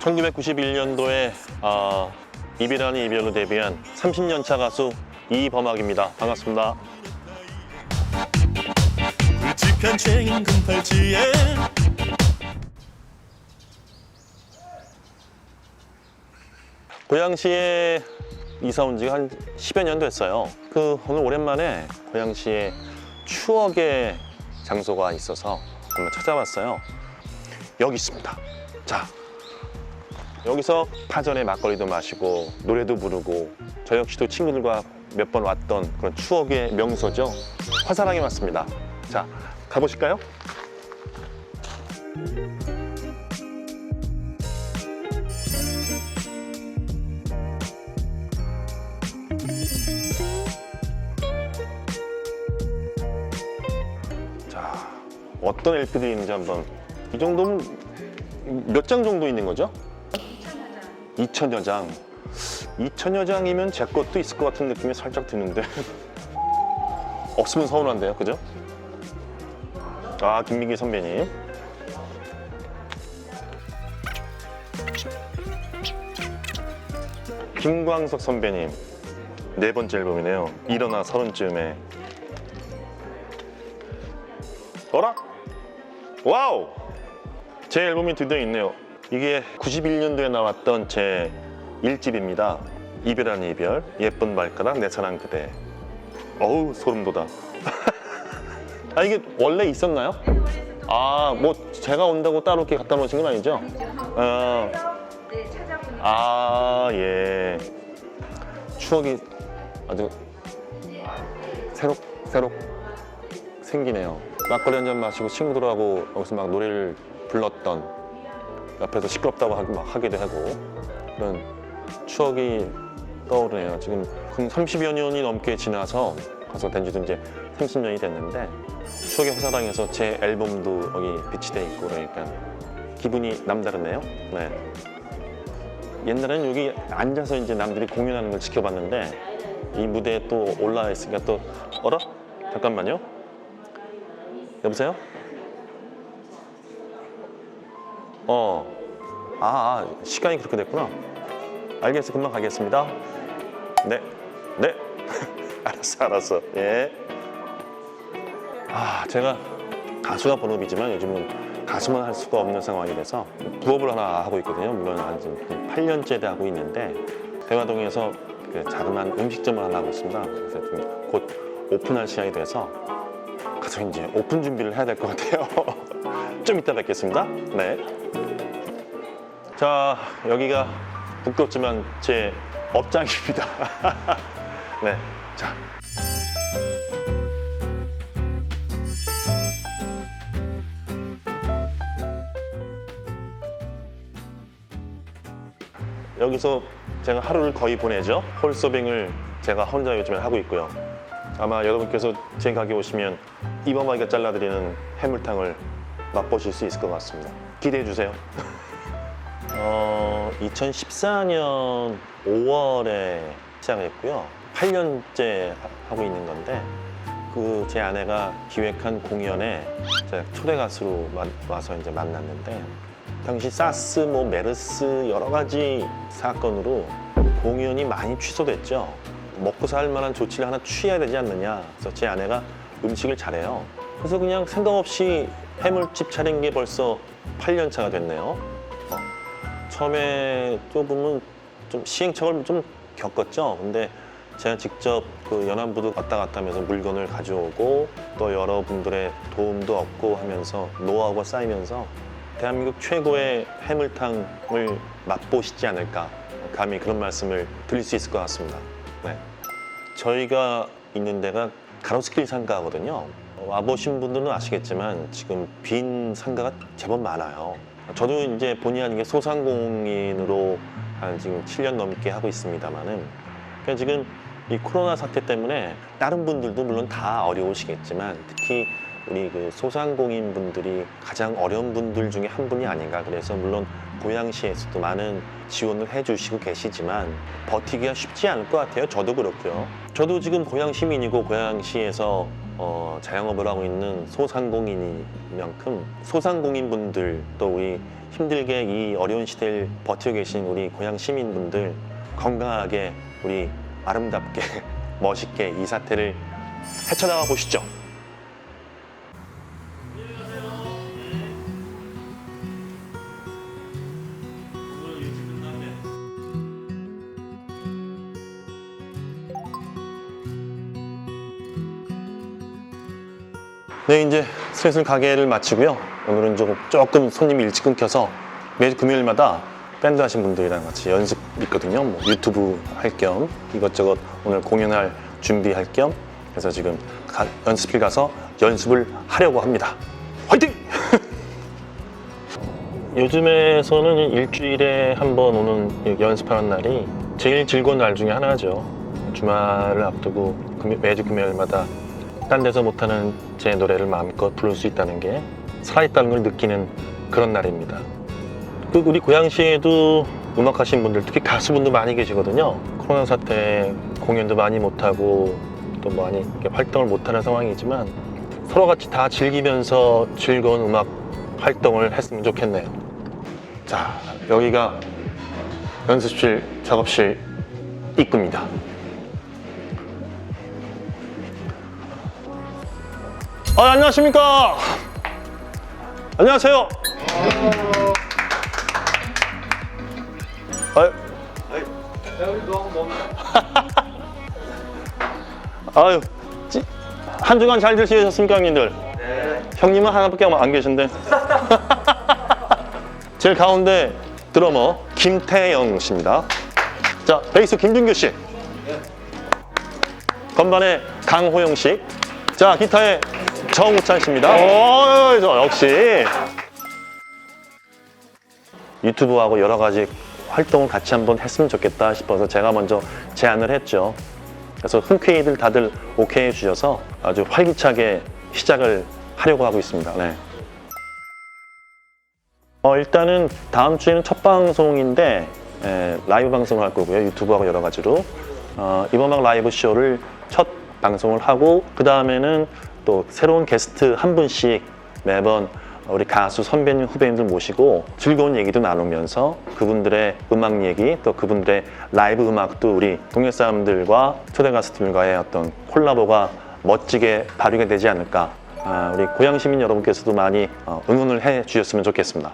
1991년도에 이별 아닌 이별로 데뷔한 30년차 가수 이범학입니다. 반갑습니다. 굵직한 체인 금팔찌에 고양시에 이사 온 지가 한 10여 년 됐어요. 오늘 오랜만에 고양시에 추억의 장소가 있어서 한번 찾아봤어요. 여기 있습니다. 자, 여기서 파전에 막걸리도 마시고 노래도 부르고 저 역시도 친구들과 몇 번 왔던 그런 추억의 명소죠. 화사랑에 왔습니다. 자, 가보실까요? 자, 어떤 LP들이 있는지 한번. 이 정도면 몇 장 정도 있는 거죠? 2,000여 장. 2,000여 장이면 제 것도 있을 것 같은 느낌이 살짝 드는데 없으면 서운한데요, 그죠? 아, 김민기 선배님. 김광석 선배님. 네 번째 앨범이네요. 일어나 서른쯤에. 어라? 와우! 제 앨범이 드디어 있네요. 이게 91년도에 나왔던 제 1집입니다. 이별 아닌 이별, 예쁜 발가락, 내 사랑 그대. 어우, 소름 돋아. 아, 이게 원래 있었나요? 아, 뭐 제가 온다고 따로 이렇게 갖다 놓으신 건 아니죠? 네, 찾아보니까. 아, 예. 추억이 아주 새록 생기네요. 막걸리 한 잔 마시고 친구들하고 여기서 막 노래를 불렀던, 옆에서 시끄럽다고 하기도 하고 그런 추억이 떠오르네요. 지금 30여 년이 넘게 지나서 가서 된 지도 이제 30년이 됐는데 추억의 화사랑에서 제 앨범도 여기 비치돼 있고 그러니까 기분이 남다르네요. 네. 옛날에는 여기 앉아서 이제 남들이 공연하는 걸 지켜봤는데 이 무대에 또 올라와 있으니까 또 어라? 잠깐만요. 여보세요? 시간이 그렇게 됐구나. 알겠어, 금방 가겠습니다. 네. 알았어. 예. 제가 가수가 본업이지만 요즘은 가수만 할 수가 없는 상황이 돼서 부업을 하나 하고 있거든요. 물론 한 8년째 하고 있는데 대화동에서 그 자그마한 음식점을 하나 하고 있습니다. 그래서 곧 오픈할 시간이 돼서 가서 이제 오픈 준비를 해야 될 것 같아요. 좀 이따 뵙겠습니다. 네. 자, 여기가 부끄럽지만 제 업장입니다. 네. 자. 여기서 제가 하루를 거의 보내죠. 홀서빙을 제가 혼자 요즘에 하고 있고요. 아마 여러분께서 제 가게 오시면 이범학이가 잘라드리는 해물탕을 맛보실 수 있을 것 같습니다. 기대해 주세요. 2014년 5월에 시작을 했고요. 8년째 하고 있는 건데 제 아내가 기획한 공연에 제가 초대 가수로 와서 이제 만났는데 당시 사스, 메르스 여러 가지 사건으로 공연이 많이 취소됐죠. 먹고 살 만한 조치를 하나 취해야 되지 않느냐. 그래서 제 아내가 음식을 잘해요. 그래서 그냥 생각 없이 해물집 차린 게 벌써 8년 차가 됐네요. 처음에 좁으면 좀 시행착오를 좀 겪었죠. 근데 제가 직접 그 연안부두 왔다 갔다 하면서 물건을 가져오고 또 여러분들의 도움도 얻고 하면서 노하우가 쌓이면서 대한민국 최고의 해물탕을 맛보시지 않을까, 감히 그런 말씀을 드릴 수 있을 것 같습니다. 네. 저희가 있는 데가 가로수길 상가거든요. 와보신 분들은 아시겠지만 지금 빈 상가가 제법 많아요. 저도 이제 본의 아니게 소상공인으로 한 지금 7년 넘게 하고 있습니다만은 그러니까 지금 이 코로나 사태 때문에 다른 분들도 물론 다 어려우시겠지만 특히 우리 그 소상공인 분들이 가장 어려운 분들 중에 한 분이 아닌가. 그래서 물론 고양시에서도 많은 지원을 해주시고 계시지만 버티기가 쉽지 않을 것 같아요. 저도 그렇고요. 저도 지금 고양 시민이고 고양시에서 자영업을 하고 있는 소상공인이만큼 소상공인분들 또 우리 힘들게 이 어려운 시대를 버티고 계신 우리 고향 시민분들 건강하게 우리 아름답게 멋있게 이 사태를 헤쳐나가 보시죠. 네, 이제 슬슬 가게를 마치고요. 오늘은 조금 손님이 일찍 끊겨서 매주 금요일마다 밴드 하신 분들이랑 같이 연습 있거든요. 뭐 유튜브 할 겸 이것저것 오늘 공연할 준비할 겸 그래서 지금 연습실 가서 연습을 하려고 합니다. 화이팅! 요즘에서는 일주일에 한 번 오는 연습하는 날이 제일 즐거운 날 중에 하나죠. 주말을 앞두고 매주 금요일마다 딴 데서 못하는 제 노래를 마음껏 부를 수 있다는 게 살아있다는 걸 느끼는 그런 날입니다. 우리 고양시에도 음악하신 분들, 특히 가수분들 많이 계시거든요. 코로나 사태 공연도 많이 못하고 또 많이 활동을 못하는 상황이지만 서로 같이 다 즐기면서 즐거운 음악 활동을 했으면 좋겠네요. 자, 여기가 연습실, 작업실 입구입니다. 안녕하십니까. 안녕하세요. 아유, 한 주간 잘 드시셨습니까, 형님들? 네. 형님은 하나밖에 안 계신데. 제일 가운데 드러머 김태영 씨입니다. 자, 베이스 김준규 씨. 건반에 강호영 씨. 자, 기타에 정우찬 씨입니다. 역시. 유튜브하고 여러 가지 활동을 같이 한번 했으면 좋겠다 싶어서 제가 먼저 제안을 했죠. 그래서 흔쾌히들 다들 오케이 해주셔서 아주 활기차게 시작을 하려고 하고 있습니다. 네. 일단은 다음 주에는 첫 방송인데 라이브 방송을 할 거고요. 유튜브하고 여러 가지로. 이번 라이브 쇼를 첫 방송을 하고 그 다음에는 또 새로운 게스트 한 분씩 매번 우리 가수 선배님 후배님들 모시고 즐거운 얘기도 나누면서 그분들의 음악 얘기 또 그분들의 라이브 음악도 우리 동네 사람들과 초대 가수들과의 어떤 콜라보가 멋지게 발휘가 되지 않을까. 우리 고향 시민 여러분께서도 많이 응원을 해 주셨으면 좋겠습니다.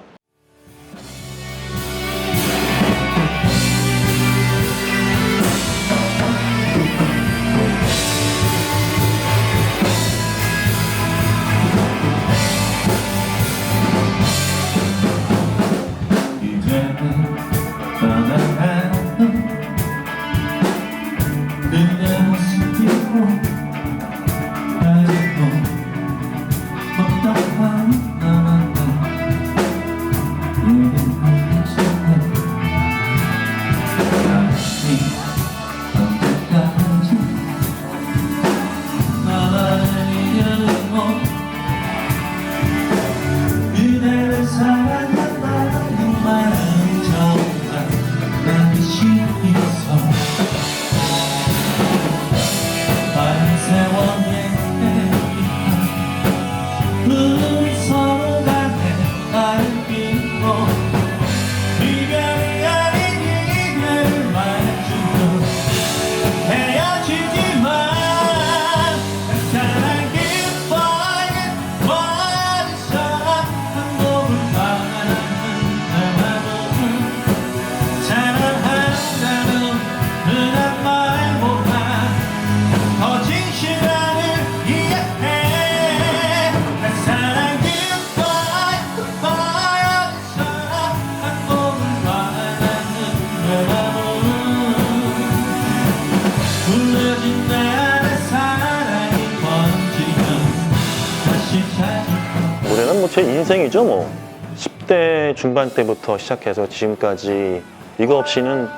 노래는 뭐 제 인생이죠. 뭐 10대 중반 때부터 시작해서 지금까지 이거 없이는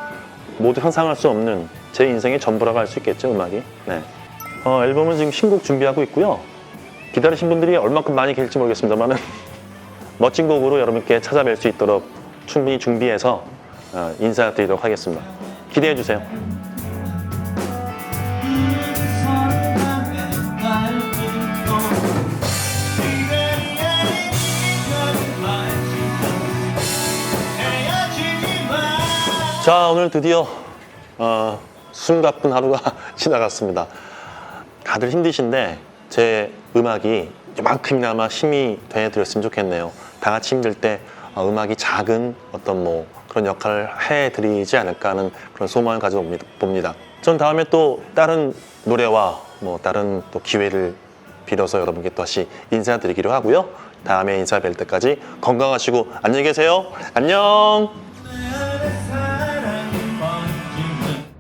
모두 상상할 수 없는 제 인생의 전부라고 할 수 있겠죠, 음악이. 네. 앨범은 지금 신곡 준비하고 있고요. 기다리신 분들이 얼마큼 많이 계실지 모르겠습니다만 멋진 곡으로 여러분께 찾아뵐 수 있도록 충분히 준비해서 인사드리도록 하겠습니다. 기대해 주세요. 자, 오늘 드디어 숨가쁜 하루가 지나갔습니다. 다들 힘드신데 제 음악이 이만큼이나마 힘이 되어드렸으면 좋겠네요. 다 같이 힘들 때 음악이 작은 어떤 뭐 그런 역할을 해드리지 않을까 하는 그런 소망을 가져봅니다. 전 다음에 또 다른 노래와 뭐 다른 또 기회를 빌어서 여러분께 또 다시 인사드리기로 하고요. 다음에 인사 뵐 때까지 건강하시고 안녕히 계세요. 안녕.